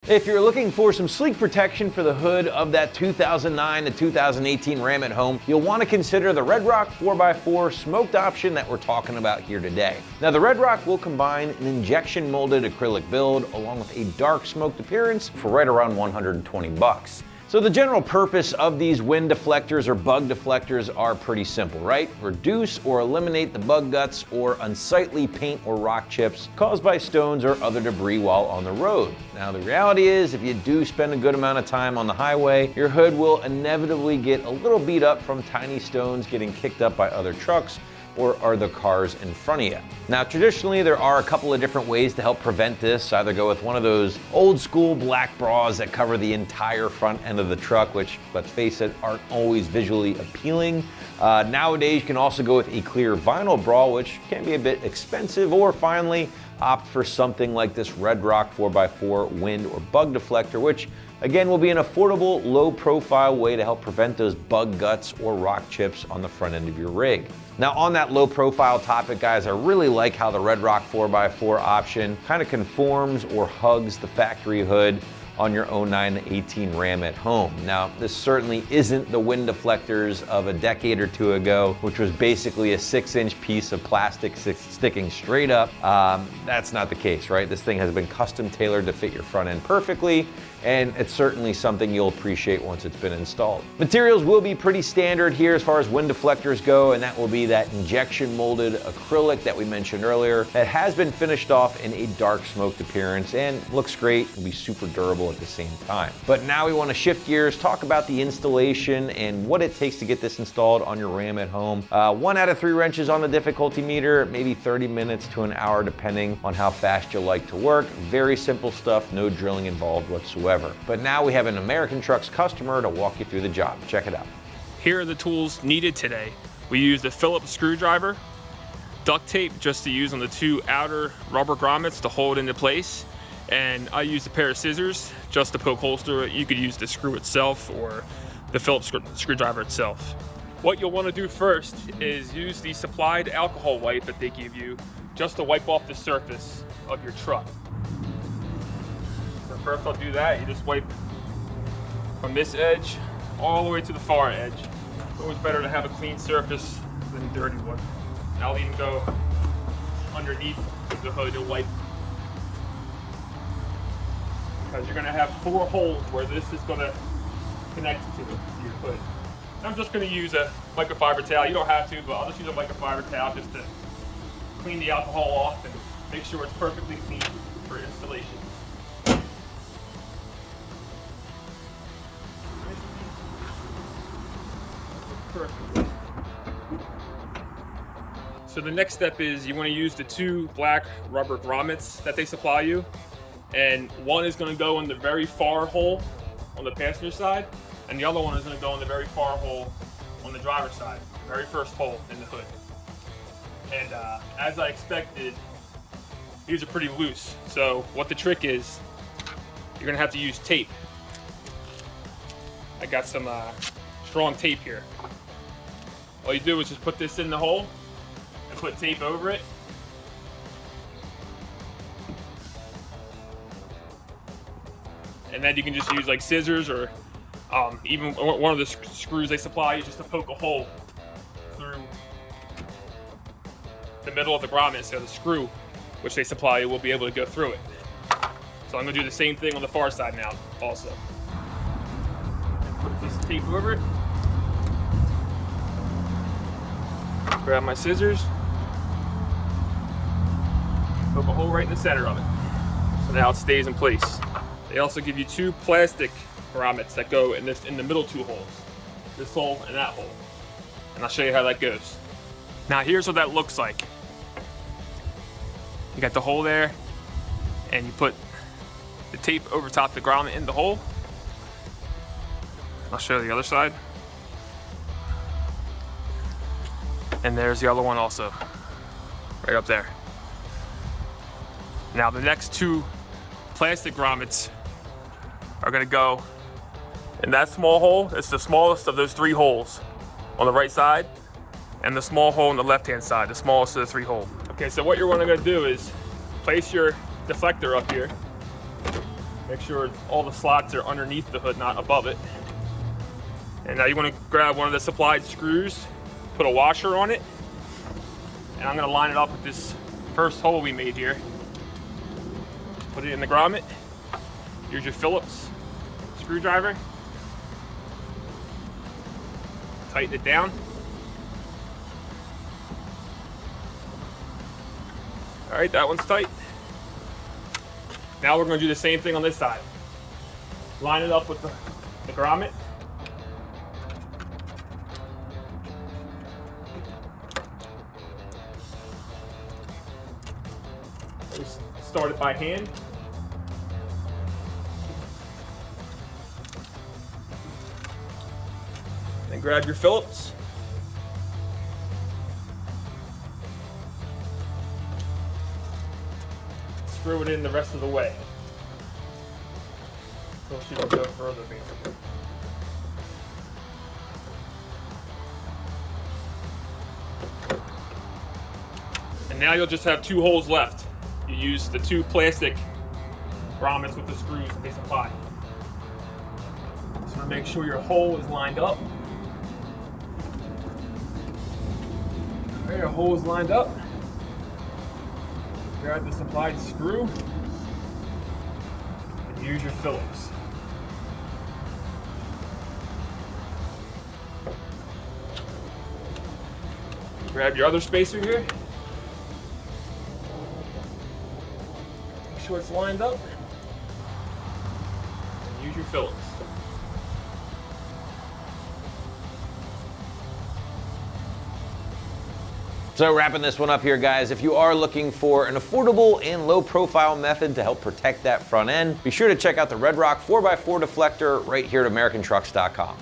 If you're looking for some sleek protection for the hood of that 2009 to 2018 Ram at Home, you'll want to consider the Red Rock 4x4 smoked option that we're talking about here today. Now, the Red Rock will combine an injection molded acrylic build along with a dark smoked appearance for right around 120 bucks. So the general purpose of these wind deflectors or bug deflectors are pretty simple, right? Reduce or eliminate the bug guts or unsightly paint or rock chips caused by stones or other debris while on the road. Now the reality is, if you do spend a good amount of time on the highway, your hood will inevitably get a little beat up from tiny stones getting kicked up by other trucks or other cars in front of you. Now, traditionally, there are a couple of different ways to help prevent this. Either go with one of those old school black bras that cover the entire front end of the truck, which, let's face it, aren't always visually appealing. Nowadays, you can also go with a clear vinyl bra, which can be a bit expensive, or finally, opt for something like this Red Rock 4x4 wind or bug deflector, which again will be an affordable, low profile way to help prevent those bug guts or rock chips on the front end of your rig. Now, on that low profile topic, guys, I really like how the Red Rock 4x4 option kind of conforms or hugs the factory hood on your 09 to 18 Ram at Home. Now, this certainly isn't the wind deflectors of a decade or two ago, which was basically a 6-inch piece of plastic sticking straight up. That's not the case, right? This thing has been custom tailored to fit your front end perfectly, and it's certainly something you'll appreciate once it's been installed. Materials will be pretty standard here as far as wind deflectors go, and that will be that injection molded acrylic that we mentioned earlier that has been finished off in a dark smoked appearance and looks great and be super durable at the same time. But now we want to shift gears, talk about the installation and what it takes to get this installed on your Ram at Home. 1 out of 3 wrenches on the difficulty meter, maybe 30 minutes to an hour depending on how fast you like to work. Very simple stuff, no drilling involved whatsoever. But now we have an American Trucks customer to walk you through the job. Check it out. Here are the tools needed today. We used a Phillips screwdriver, duct tape just to use on the 2 outer rubber grommets to hold into place, and I used a pair of scissors just to poke holes through it. You could use the screw itself or the Phillips screwdriver itself. What you'll want to do first is use the supplied alcohol wipe that they give you just to wipe off the surface of your truck. So first I'll do that. You just wipe from this edge all the way to the far edge. It's always better to have a clean surface than a dirty one. And I'll even go underneath the hood to wipe, because you're going to have 4 holes where this is going to connect to your hood. And I'm just going to use a microfiber towel. You don't have to, but I'll just use a microfiber towel just to clean the alcohol off and make sure it's perfectly clean for installation. Perfect. So the next step is you want to use the 2 black rubber grommets that they supply you, and one is going to go in the very far hole on the passenger side, and the other one is going to go in the very far hole on the driver's side, very first hole in the hood. And as I expected, these are pretty loose. So what the trick is, you're going to have to use tape. I got some strong tape here. All you do is just put this in the hole and put tape over it. And then you can just use like scissors or even one of the screws they supply you just to poke a hole through the middle of the grommet, so the screw which they supply you will be able to go through it. So I'm going to do the same thing on the far side now also. And put a piece of tape over it. Grab my scissors, poke a hole right in the center of it. So now it stays in place. They also give you 2 plastic grommets that go in the middle 2 holes. This hole and that hole. And I'll show you how that goes. Now here's what that looks like. You got the hole there, and you put the tape over top the grommet in the hole. I'll show you the other side. And there's the other one also, right up there. Now the next 2 plastic grommets are gonna go in that small hole. It's the smallest of those 3 holes on the right side, and the small hole on the left-hand side, the smallest of the 3 holes. Okay, so what you're gonna do is place your deflector up here, Make sure all the slots are underneath the hood, not above it. And now you want to grab one of the supplied screws, put a washer on it, and I'm going to line it up with this first hole we made here. Put it in the grommet. Here's your Phillips screwdriver. Tighten it down. All right, that one's tight. Now we're going to do the same thing on this side. Line it up with the grommet. Just start it by hand. Then grab your Phillips. Screw it in the rest of the way. So she can go further, basically. And now you'll just have 2 holes left. You use the 2 plastic grommets with the screws that they supply. Just want to make sure your hole is lined up. There, your hole is lined up. Grab the supplied screw and use your Phillips. Grab your other spacer here. Make sure it's lined up. And use your Phillips. So wrapping this one up here, guys, if you are looking for an affordable and low profile method to help protect that front end, be sure to check out the Red Rock 4x4 deflector right here at AmericanTrucks.com.